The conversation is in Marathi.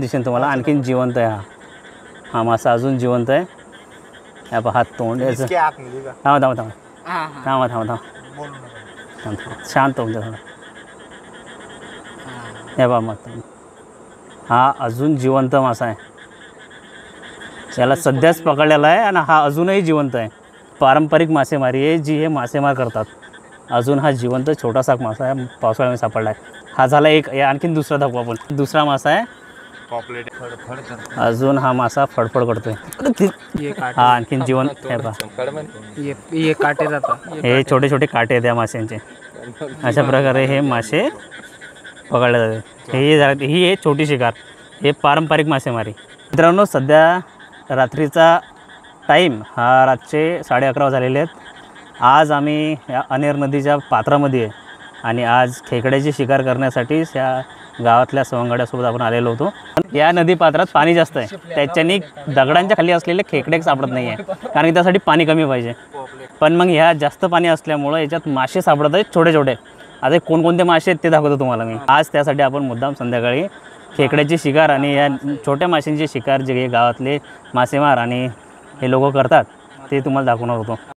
दिसेल तुम्हाला आणखीन जिवंत आहे हा मासा अजून जिवंत आहे. हा पहा हात तोंड याचं. थांबा थांबा थांबा थांबा थांबा थांबा शांत होऊन थोडं. हे पहा मग हा अजून जिवंत मासा आहे. याला सध्याच पकडलेला आहे आणि हा अजूनही जिवंत आहे. पारंपरिक मासेमारी आहे जी हे मासेमार करतात. अजून हा जिवंत छोटासा मासा आहे पावसाळ्यामध्ये सापडला आहे. हा झाला एक. आणखीन दुसरा दाखवू आपण. दुसरा मासा आहे अजून हा मासा फडफड करतोय. हा आणखीन जिवंत आहे पहा. ये काटे जातात. हे छोटे छोटे काटे आहेत या माशांचे. अशा प्रकारे हे मासे पकडले जाते. ही आहे छोटी शिकार. हे पारंपरिक मासेमारी. मित्रांनो सध्या रात्रीचा टाईम हा रातचे 11:30 झालेले आहेत. आज आम्ही या अनेर नदीच्या पात्रामध्ये आहे आणि आज खेकड्याची शिकार करण्यासाठी या गावातल्या सवंगड्यासोबत आपण आलेलो होतो. या नदी पात्रात पाणी जास्त आहे त्याच्यानी दगडांच्या खाली असलेले खेकडे सापडत नाही आहे कारण त्यासाठी पाणी कमी पाहिजे. पण मग ह्या जास्त पाणी असल्यामुळं याच्यात मासे सापडत आहेत छोटे छोटे. आता कोणकोणते मासे आहेत ते दाखवतो तुम्हाला मी. आज त्यासाठी आपण मुद्दाम संध्याकाळी खेकड्याची शिकार आणि या छोट्या माशांची शिकार जे गावातले मासेमार आणि हे लोक करतात ते तुम्हाला दाखवणार होतो.